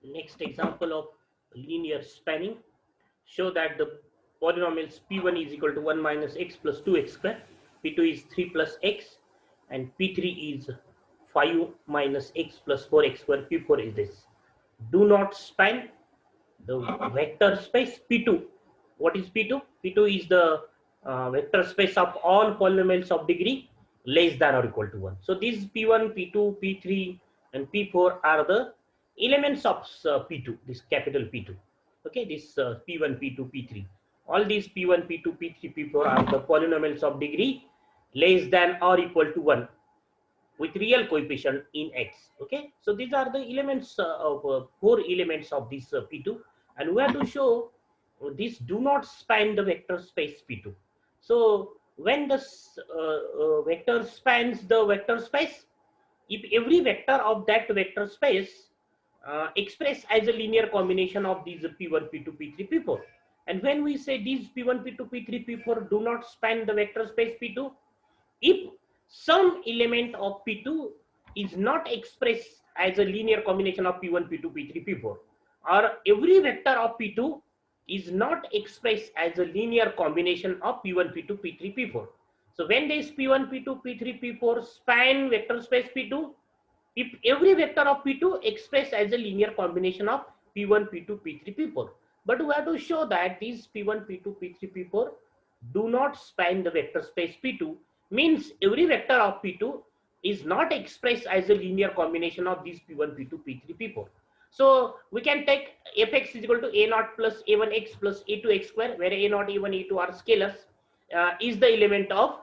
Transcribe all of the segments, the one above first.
Next example of linear spanning. Show that the polynomials p1 is equal to 1 minus x plus 2x square, p2 is 3 plus x, and p3 is 5 minus x plus 4x square, p4 is this. Do not span the vector space p2. What is p2? P2 is the vector space of all polynomials of degree less than or equal to 1. So these p1, p2, p3 and p4 are the elements of p2, this capital P2. Okay, this p1, p2, p3. All these p1, p2, p3, p4 are the polynomials of degree less than or equal to 1 with real coefficient in x. Okay, so these are the elements of four elements of this p2, and we have to show these do not span the vector space p2. So when this vector spans the vector space, if every vector of that vector space expressed as a linear combination of these p1, p2, p3, p4, and when we say these p1, p2, p3, p4 do not span the vector space p2, if some element of P2 is not expressed as a linear combination of P1, P2, P3, P4, or every vector of P2 is not expressed as a linear combination of P1, P2, P3, P4. So when this P1, P2, P3, P4 span vector space P2, if every vector of P2 expressed as a linear combination of P1, P2, P3, P4. But we have to show that these P1, P2, P3, P4 do not span the vector space P2, means every vector of P2 is not expressed as a linear combination of these P1, P2, P3, P4. So we can take fx is equal to a naught plus a1x plus a2x square, where a naught, a1, a2 are scalars, is the element of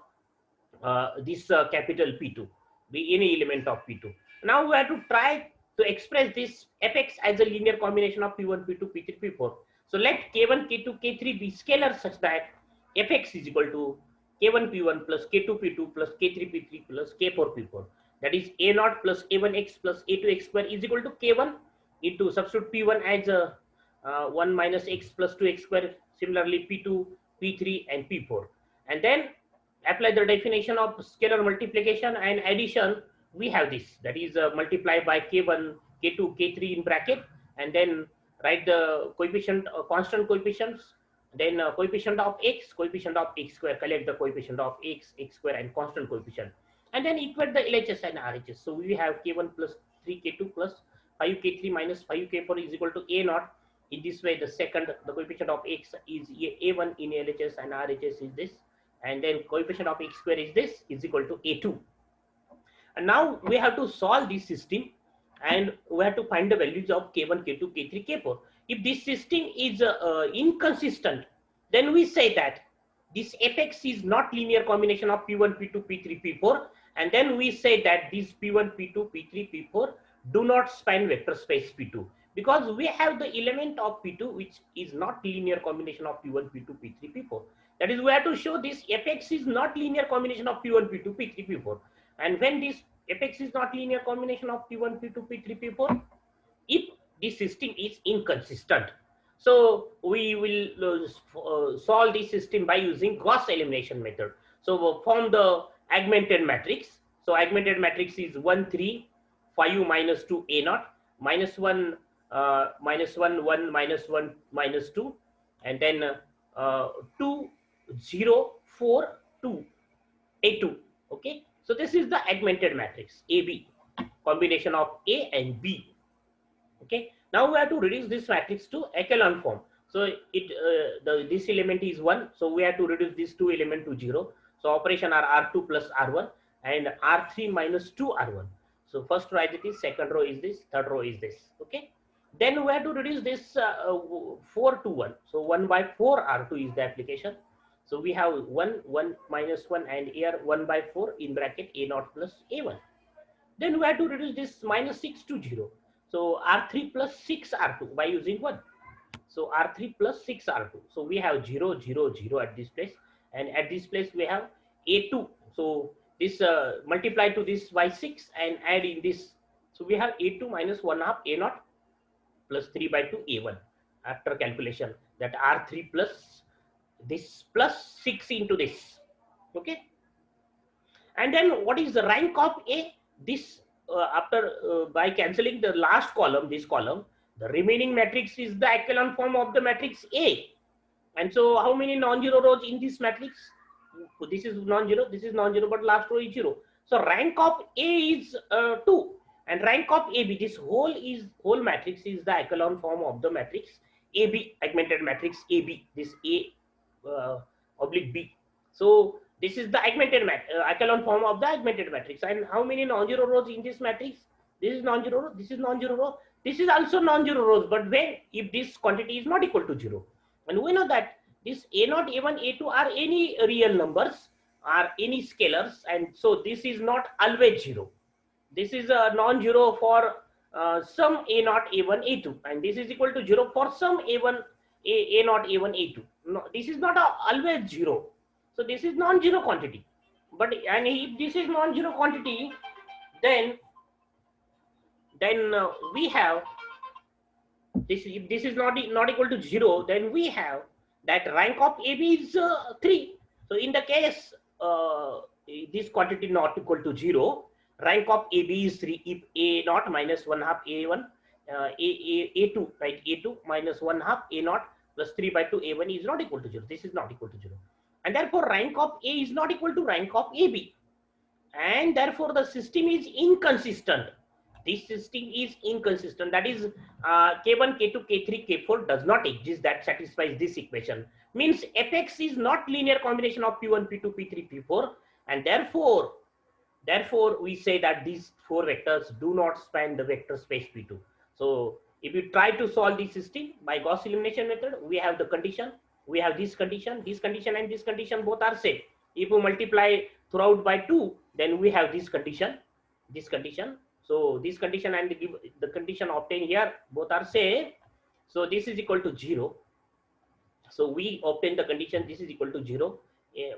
this capital P2, be any element of P2. Now we have to try to express this fx as a linear combination of P1, P2, P3, P4. So let K1, K2, K3 be scalars such that fx is equal to K1 P1 plus K2 P2 plus K3 P3 plus K4 P4. That is A0 plus A1x plus A2x square is equal to K1 into substitute P1 as 1 minus x plus 2x square. Similarly P2, P3 and P4. And then apply the definition of scalar multiplication and addition. We have this, that is multiply by K1, K2, K3 in bracket, and then write the coefficient, constant coefficients, then coefficient of x square, collect the coefficient of x square and constant coefficient, and then equate the LHS and RHS. So we have K1 plus 3K2 plus 5K3 minus 5K4 is equal to A naught. In this way, the second, the coefficient of x is A1 in LHS and RHS is this, and then coefficient of x square is this, is equal to A2. And now we have to solve this system, and we have to find the values of K1, K2, K3, K4. If this system is inconsistent, then we say that this fx is not linear combination of P1, P2, P3, P4, and then we say that these P1, P2, P3, P4 do not span vector space P2, because we have the element of P2 which is not linear combination of P1, P2, P3, P4. That is, we have to show this fx is not linear combination of P1, P2, P3, P4. And when this fx is not linear combination of P1, P2, P3, P4, if this system is inconsistent. So we will solve this system by using Gauss elimination method. So form the augmented matrix. So augmented matrix is 1, 3, 5 minus 2 A naught, minus 1, minus 1, 1, minus 1, minus 2, and then 2, 0, 4, 2, A2. Okay. So this is the augmented matrix AB, combination of A and B. Okay. Now we have to reduce this matrix to echelon form. So this element is 1. So we have to reduce these two element to 0. So operation are R2 plus R1 and R3 minus 2R1. So first row is this, second row is this, third row is this. Okay. Then we have to reduce this 4 to 1. So 1 by 4 R2 is the application. So we have 1, 1 minus 1, and here 1 by 4 in bracket A naught plus A1. Then we have to reduce this minus 6 to 0. So R3 plus 6 R2 by using 1. So R3 plus 6 R2. So we have 0, 0, 0 at this place. And at this place we have A2. So this multiply to this by 6 and add in this. So we have A2 minus 1 half A naught plus 3 by 2 A1 after calculation. That R3 plus this plus 6 into this. Okay. And then what is the rank of A? This after by cancelling the last column, this column, The remaining matrix is the echelon form of the matrix A. And so how many non-zero rows in this matrix? This is non-zero, but last row is 0. So rank of A is 2, and rank of AB, this whole matrix is the echelon form of the matrix AB, augmented matrix AB, this A oblique B. So this is the augmented echelon form of the augmented matrix. And how many non-zero rows in this matrix? This is non-zero row, this is non-zero row, this is also non-zero rows, but when, if this quantity is not equal to 0. And we know that this A0, A1, A2 are any real numbers, are any scalars, and so this is not always 0. This is a non-zero for some A0, A1, A2, and this is equal to 0 for some A1, A0, A1, A2. No, this is not always 0. So this is non-zero quantity. But and if this is non-zero quantity, then we have this. If this is not equal to 0, then we have that rank of AB is 3. So in the case this quantity not equal to 0, rank of AB is 3. If A naught minus 1 half A1, A2, right? A2 minus 1 half A naught plus 3 by 2 A1 is not equal to 0. This is not equal to 0. And therefore rank of A is not equal to rank of AB. And therefore the system is inconsistent. This system is inconsistent. That is K1, K2, K3, K4 does not exist that satisfies this equation. Means Fx is not linear combination of P1, P2, P3, P4. And therefore we say that these 4 vectors do not span the vector space P2. So if you try to solve this system by Gauss elimination method, we have the condition, we have this condition, and this condition both are set. If we multiply throughout by 2, then we have this condition. So this condition and the condition obtained here both are same. So this is equal to 0. So we obtain the condition this is equal to 0,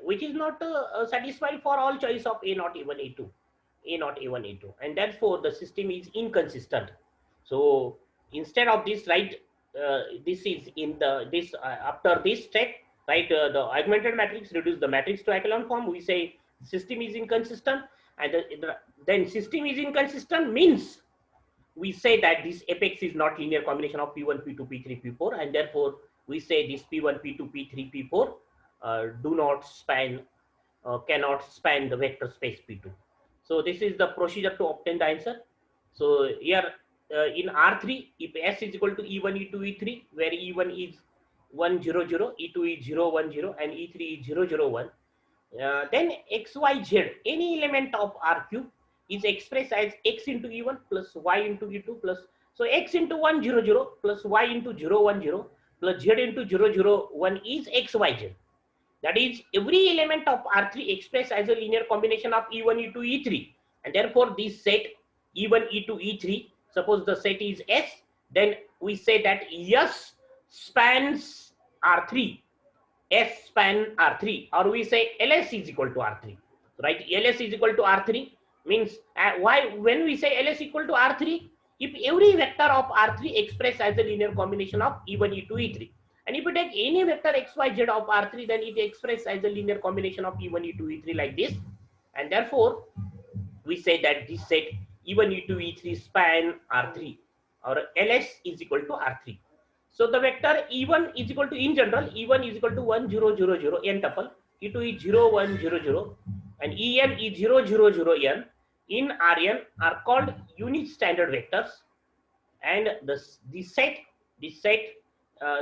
which is not satisfied for all choice of A0, A1, A2, A0, A1, A2, and therefore the system is inconsistent. So instead of this, write this is in the after this step, write the augmented matrix, reduce the matrix to echelon form. We say system is inconsistent, and then system is inconsistent means we say that this Fx is not linear combination of P1, P2, P3, P4, and therefore we say this P1, P2, P3, P4 do not span, cannot span the vector space P2. So this is the procedure to obtain the answer. So here in R3, if S is equal to E1, E2, E3, where E1 is 1, 0, 0, E2 is 0, 1, 0, and E3 is 0, 0, 1. Then X, Y, Z, any element of R cube is expressed as X into E1 plus Y into E2 plus, so X into 1, 0, 0 plus Y into 0, 1, 0 plus Z into 0, 0, 1 is X, Y, Z. That is every element of R3 expressed as a linear combination of E1, E2, E3. And therefore this set E1, E2, E3, suppose the set is S, then we say that S spans R3. S span R3, or we say LS is equal to R3, right? LS is equal to R3 means why when we say LS equal to R3, if every vector of R3 expressed as a linear combination of E1, E2, E3, and if you take any vector X, Y, Z of R3, then it expressed as a linear combination of E1, E2, E3 like this, and therefore we say that this set E1, E2, E3 span R3, or LS is equal to R3. So the vector E1 is equal to, in general, E1 is equal to 1, 0, 0, 0, n tuple, E2 is 0, 1, 0, 0, and En is 0, 0, 0, n in Rn are called unit standard vectors, and this set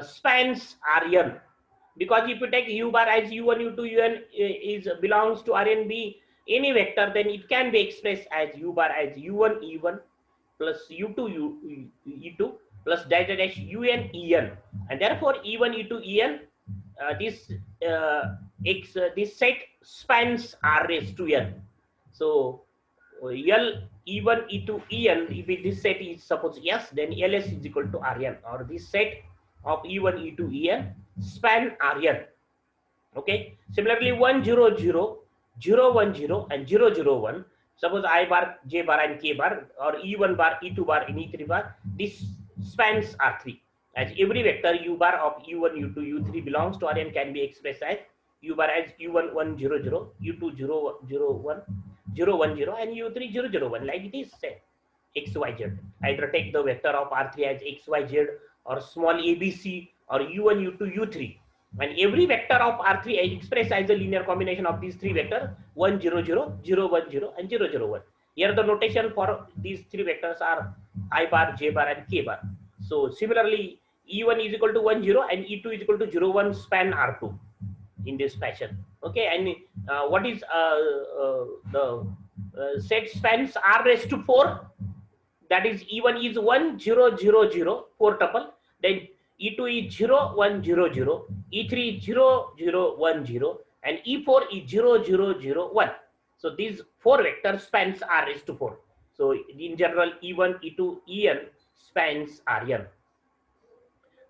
spans Rn, because if you take U bar as U1, U2, Un is belongs to Rnb any vector, then it can be expressed as U bar as U1, E1 plus U2, E2 plus dash dash Un, En, and therefore E1, E2, En, this set spans R raised to n. So L, E1, E2, En, if this set is suppose yes, then LS is equal to Rn, or this set of E1, E2, En span Rn. Okay. Similarly, 1, 0, 0, 0, 1, 0, and 0, 0, 1. Suppose I bar, J bar, and K bar, or E1 bar, E2 bar, and E3 bar. This spans R3. As every vector U bar of U1, U2, U3 belongs to Rn can be expressed as U bar as U1, 1, 0, 0, U2, 0, 0, 1, 0, 1, 0, and U3, 0, 0, 1, like it is said. xyz. Either take the vector of R3 as xyz or small abc or u1, u2, u3, and every vector of R3 is expressed as a linear combination of these three vectors 1 0 0 0 1 0 and 0 0 1. Here the notation for these three vectors are I bar, j bar and k bar. So similarly, e1 is equal to 1 0 and e2 is equal to 0 1 span R2 in this fashion. Okay, and what is the set spans R raised to 4, that is e1 is 1 0 0 0 4 tuple, then e2 is 0 1 0 0, e3 is 0 0 1 0 and e4 is 0 0 0 1. So these four vector spans R raised to 4. So in general, e1 e2 en spans Rn.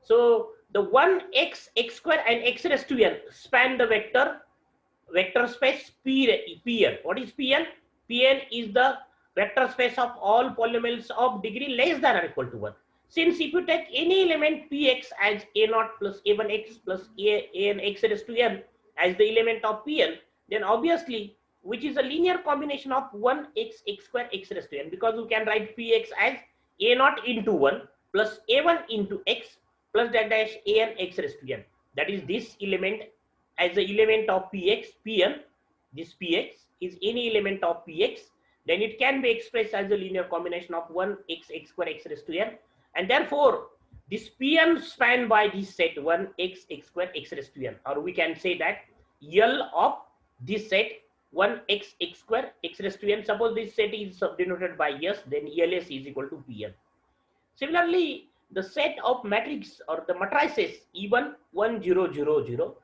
So the 1x x square and x raised to n span the vector space Pn. What is Pn? Pn is the vector space of all polynomials of degree less than or equal to 1. Since if you take any element Px as a0 plus a1x plus an x raised to n as the element of Pn, then obviously which is a linear combination of 1x x square x raised to n, because we can write Px as a0 into 1 plus a1 into x plus that dash an x raised to n. That is this element as the element of Px, Pn. This Px is any element of Px, then it can be expressed as a linear combination of 1x x square x raised to n, and therefore this Pn spanned by this set 1x x square x raised to n, or we can say that L of this set 1x x square x raised to n. Suppose this set is denoted by S, then Ls is equal to Pn. Similarly, the set of matrix or the matrices E1 1 0 0 0,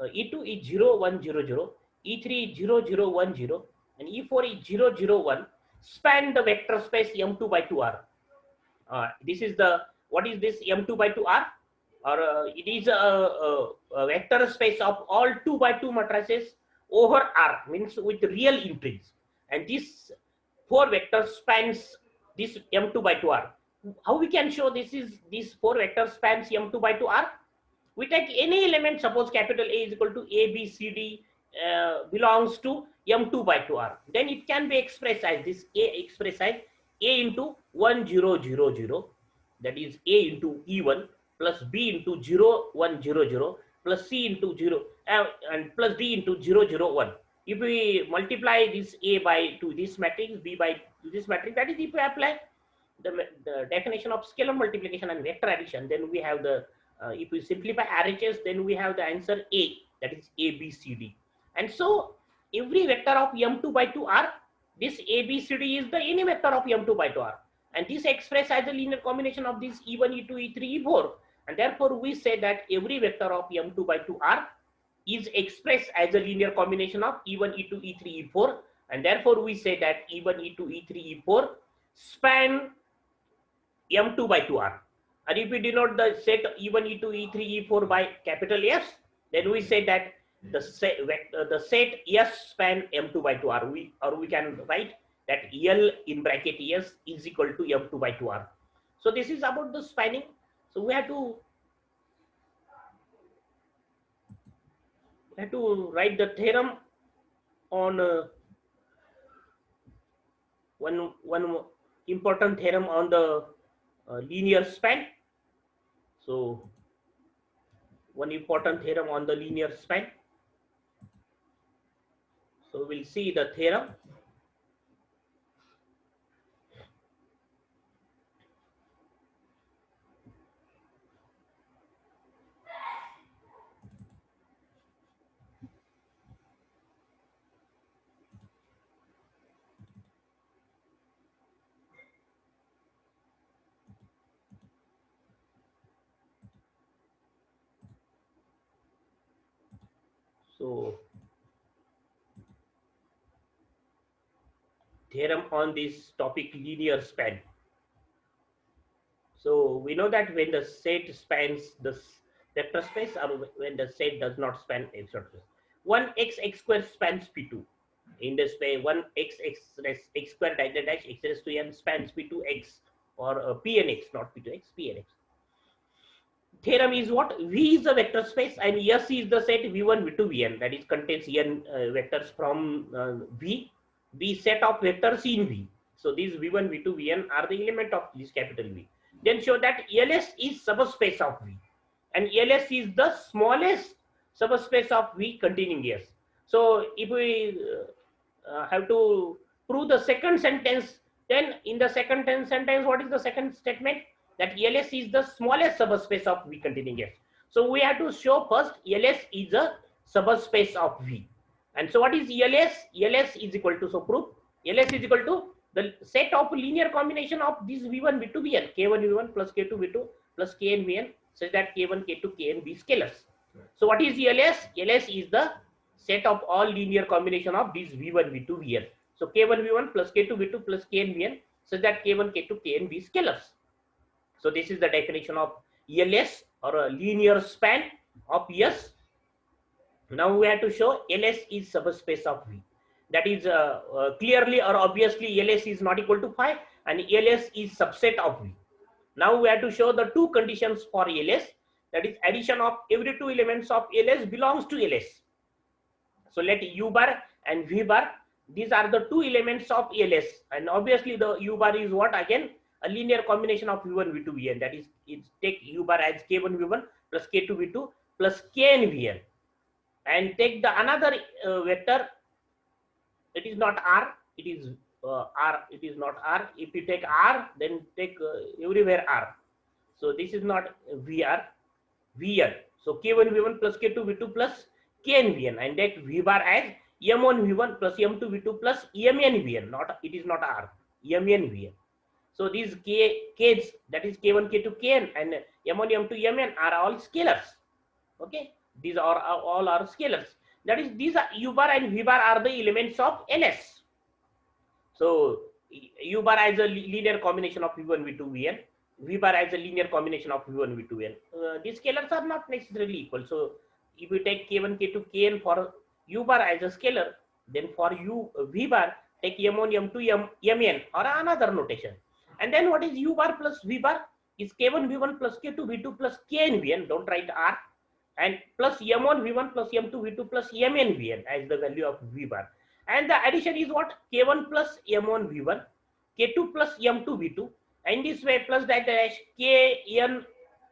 E2 is 0 1 0 0, E3 is 0 0 1 0 and E4 is 0 0 1 span the vector space M2 by 2R. This is the, what is this M2 by 2R? Or it is a vector space of all 2 by 2 matrices over R, means with real integers, and this 4 vectors spans this M2 by 2R. How we can show this is these 4 vectors spans M2 by 2R? We take any element, suppose capital A is equal to A, B, C, D belongs to M2 by 2R. Then it can be expressed as this A expressed as A into 1 0 0 0, that is A into E1 plus B into 0 1 0 0 plus C into 0 and plus D into 0 0 1. If we multiply this A by to this matrix, B by to this matrix, that is if we apply the definition of scalar multiplication and vector addition, then we have the if we simplify RHS, then we have the answer A, that is A, B, C, D. And so every vector of M2 by 2R, this A, B, C, D is the any vector of M2 by 2R, and this expressed as a linear combination of this E1, E2, E3, E4, and therefore we say that every vector of M2 by 2R is expressed as a linear combination of E1, E2, E3, E4, and therefore we say that E1, E2, E3, E4 span M2 by 2R. And if we denote the set E1, E2, E3, E4 by capital S, then we say that the set S span M2 by 2R. We can write that L in bracket S is equal to M2 by 2R. So this is about the spanning. So we have to write the theorem on one important theorem on the linear span. So one important theorem on the linear span. So we'll see the theorem. So theorem on this topic, linear span. So we know that when the set spans the vector space, or when the set does not span a vector space, 1x x square spans P2. In this way, 1x x square dash x raised to n spans P2x, or Pnx, not P2x, Pnx. Theorem is what? V is the vector space and S is the set V1, V2, Vn, that is contains n vectors from V, set of vectors in V. So these V1, V2, Vn are the element of this capital V. Then show that LS is subspace of V, and LS is the smallest subspace of V containing S. So if we have to prove the second sentence, then in the second sentence, what is the second statement? That LS is the smallest subspace of V containing S. So we have to show first LS is a subspace of V. And so what is LS? LS is equal to, so proof, LS is equal to the set of linear combination of these V1, V2, Vn, K1, V1 plus K2, V2 plus Kn, Vn, such that K1, K2, Kn be scalars. So what is LS? LS is the set of all linear combination of these V1, V2, Vn. So K1, V1 plus K2, V2 plus Kn, Vn, such that K1, K2, Kn be scalars. So this is the definition of LS, or a linear span of S. Now we have to show LS is subspace of V. That is clearly or obviously LS is not equal to 5 and LS is subset of V. Now we have to show the two conditions for LS, that is addition of every two elements of LS belongs to LS. So let U bar and V bar, these are the two elements of LS, and obviously the U bar is what? Again, a linear combination of V1, V2, Vn. That is, take U bar as K1, V1 plus K2, V2 plus Kn, Vn, and take the another vector. It is not R, it is R, it is not R. If you take R, then take everywhere R. So this is not VR, Vn. So K1, V1 plus K2, V2 plus Kn, Vn, and take V bar as M1, V1 plus M2, V2 plus Mn, Vn. Not, it is not R, Mn, Vn. So these K's, that is K1, K2, Kn, and M1, M2, Mn are all scalars. Okay, these are all are scalars. That is, these are U bar and V bar are the elements of LS. So U bar as a linear combination of V1, V2, Vn. V bar as a linear combination of V1, V2, Vn. These scalars are not necessarily equal. So if you take K1, K2, Kn for U bar as a scalar, then for V bar take M1, M2, Mn, or another notation. And then what is U bar plus V bar? Is K1, V1 plus K2, V2 plus Kn, Vn. Don't write R. And plus M1, V1 plus M2, V2 plus Mn, Vn as the value of V bar. And the addition is what? K1 plus M1, V1, K2 plus M2, V2, and this way plus that dash Kn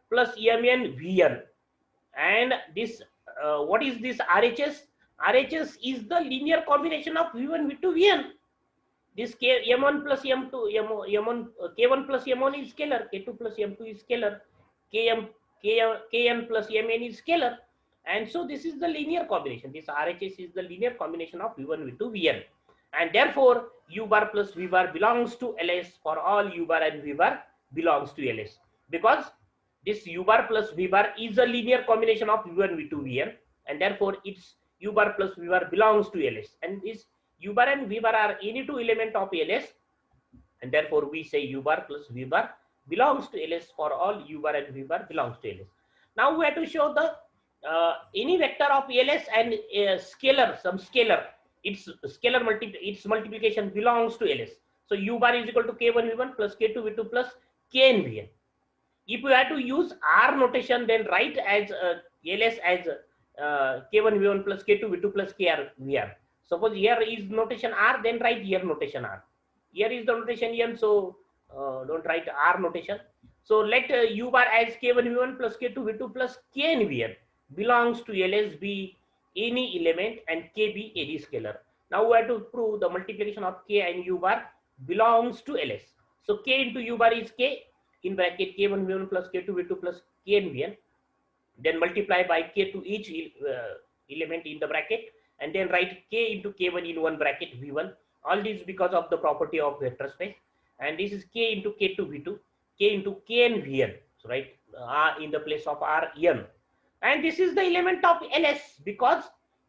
plus Mn, Vn. And this, what is this RHS? RHS is the linear combination of V1, V2, Vn. This M1 plus M2, M1, K1 plus M1 is scalar, K2 plus M2 is scalar, Kn plus Mn is scalar, and so this is the linear combination. This RHS is the linear combination of V1, V2, Vn, and therefore U bar plus V bar belongs to LS for all U bar and V bar belongs to LS, because this U bar plus V bar is a linear combination of V1, V2, Vn, and therefore its U bar plus V bar belongs to LS, and this U bar and V bar are any two element of LS, and therefore we say U bar plus V bar belongs to LS for all U bar and V bar belongs to LS. Now we have to show the any vector of LS and scalar, some scalar, its multiplication belongs to LS. So U bar is equal to K1, V1 plus K2, V2 plus Kn, Vn. If you have to use R notation, then write as LS as K1, V1 plus K2, V2 plus Kr, Vr. Suppose here is notation R, then write here notation R. Here is the notation N, so don't write R notation. So let U bar as K1, V1 plus K2, V2 plus Kn, Vn belongs to LS be any element and K be any scalar. Now we have to prove the multiplication of K and U bar belongs to LS. So K into U bar is K in bracket K1, V1 plus K2, V2 plus Kn, Vn. Then multiply by K to each element in the bracket, and then write K into K1 in one bracket V1. All this because of the property of vector space, and this is K into K2, V2, K into Kn, Vn. So write R in the place of R, N, and this is the element of LS, because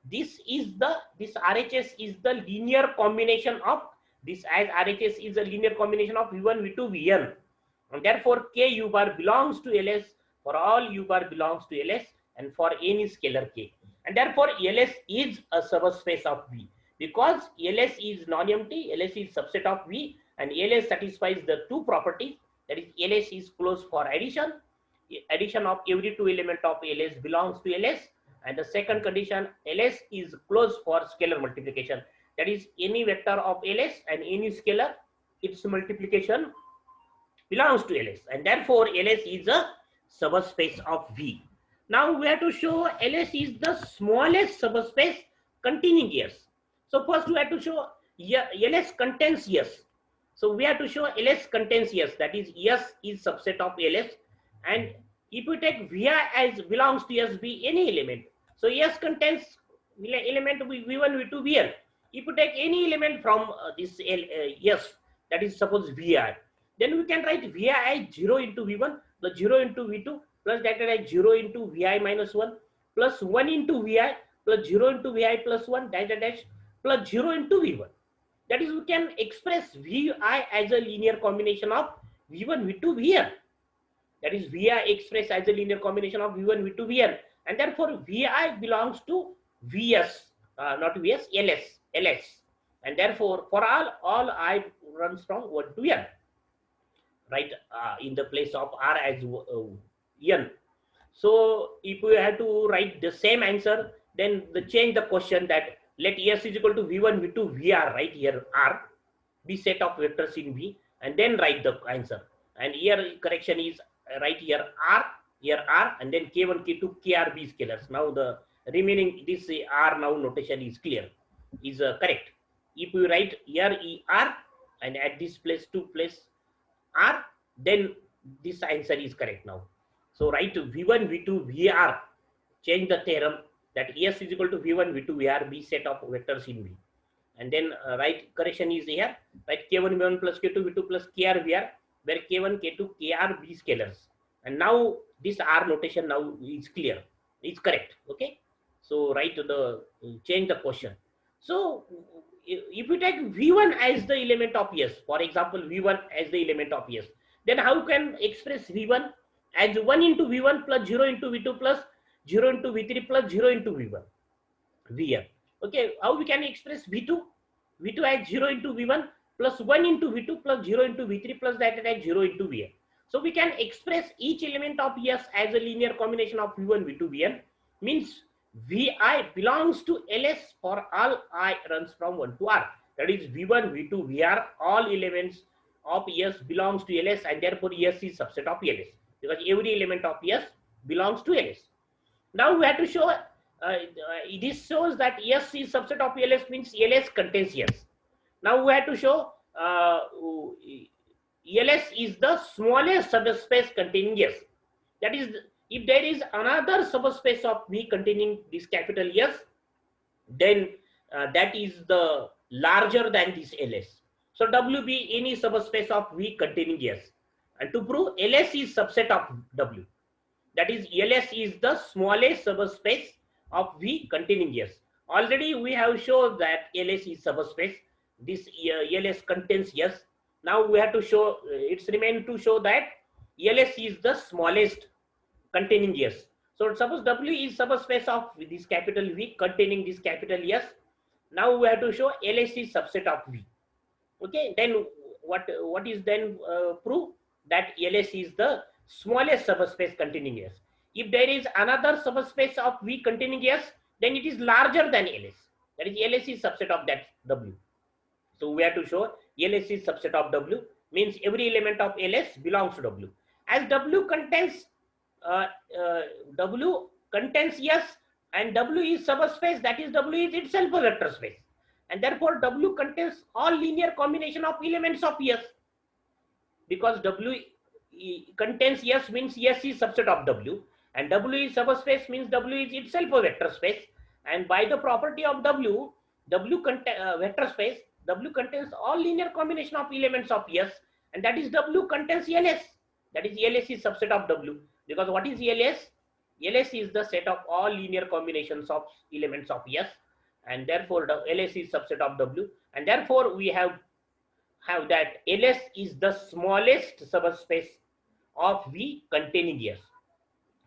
this RHS is the linear combination of this, as RHS is a linear combination of V1, V2, Vn, and therefore K U bar belongs to LS for all U bar belongs to LS and for any scalar K, and therefore LS is a subspace of V, because LS is non-empty, LS is subset of V, and LS satisfies the two properties, that is LS is closed for addition of every two element of LS belongs to LS, and the second condition, LS is closed for scalar multiplication, that is any vector of LS and any scalar its multiplication belongs to LS, and therefore LS is a subspace of V. Now we have to show LS is the smallest subspace containing S. So first we have to show LS contains S. So we have to show LS contains S, that is S is subset of LS, and if we take Vi as belongs to S, be any element. So S contains element V1, V2, Vn. If you take any element from this S, that is suppose Vi, then we can write Vi as 0 into V1 plus 0 into V2 plus that is 0 into Vi minus 1 plus 1 into Vi plus 0 into Vi plus 1 dash dash plus 0 into V1. That is, we can express Vi as a linear combination of V1, V2, Vn. That is, Vi expressed as a linear combination of V1, V2, Vn, and therefore Vi belongs to Vs, not Vs, LS, and therefore for all I runs from 1 to n. Right, in the place of R as n. So if we have to write the same answer, then change the question that let S is equal to V1, V2, Vr, right here R, be set of vectors in V, and then write the answer. And here correction is right here R, and then K1, K2, Kr, B scalars. Now the remaining this R now notation is clear, is correct. If we write here ER and at this place to place R, then this answer is correct now. So write V1, V2, Vr, change the theorem that S is equal to V1, V2, Vr, be set of vectors in V. And then right correction is here, right, K1, V1 plus K2, V2 plus Kr, Vr, where K1, K2, Kr, B scalars. And now this R notation now is clear, it's correct, okay? So write change the question. So if you take V1 as the element of S, for example, V1 as the element of S, then how can express V1 as 1 into V1 plus 0 into V2 plus 0 into V3 plus 0 into V1, Vn. Okay, how we can express V2? V2 as 0 into V1 plus 1 into V2 plus 0 into V3 plus that as 0 into Vn. So we can express each element of S as a linear combination of V1, V2, Vn, means Vi belongs to LS for all I runs from 1 to R. That is V1, V2, Vr, all elements of S belongs to LS, and therefore S is subset of LS, because every element of S belongs to LS. Now we have to show, this shows that S is subset of LS, means LS contains S. Now we have to show LS is the smallest subspace containing S. That is, if there is another subspace of V containing this capital S, then that is the larger than this LS. So W be any subspace of V containing S. And to prove LS is subset of W, that is LS is the smallest subspace of V containing S. Already we have shown that LS is subspace. This LS contains S. Now we have to show, it's remain to show that LS is the smallest containing S. So suppose W is subspace of this capital V containing this capital S. Now we have to show LS is subset of V. Okay, then what is then proof that LS is the smallest subspace containing S. If there is another subspace of V containing S, then it is larger than LS. That is, LS is subset of that W. So we have to show LS is subset of W, means every element of LS belongs to W. As W contains S, and W is subspace, that is W is itself a vector space, and therefore W contains all linear combination of elements of S. Because W contains S means S is subset of W, and W is subspace means W is itself a vector space, and by the property of W vector space, W contains all linear combination of elements of S, and that is W contains LS. That is, LS is subset of W, because what is LS? LS is the set of all linear combinations of elements of S, and therefore LS is subset of W, and therefore we have that LS is the smallest subspace of V containing S.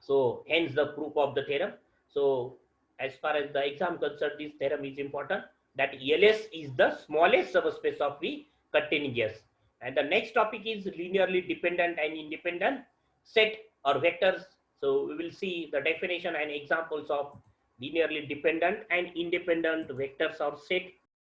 So hence the proof of the theorem. So as far as the exam concerned, this theorem is important, that LS is the smallest subspace of V containing S. And the next topic is linearly dependent and independent set or vectors. So we will see the definition and examples of linearly dependent and independent vectors or set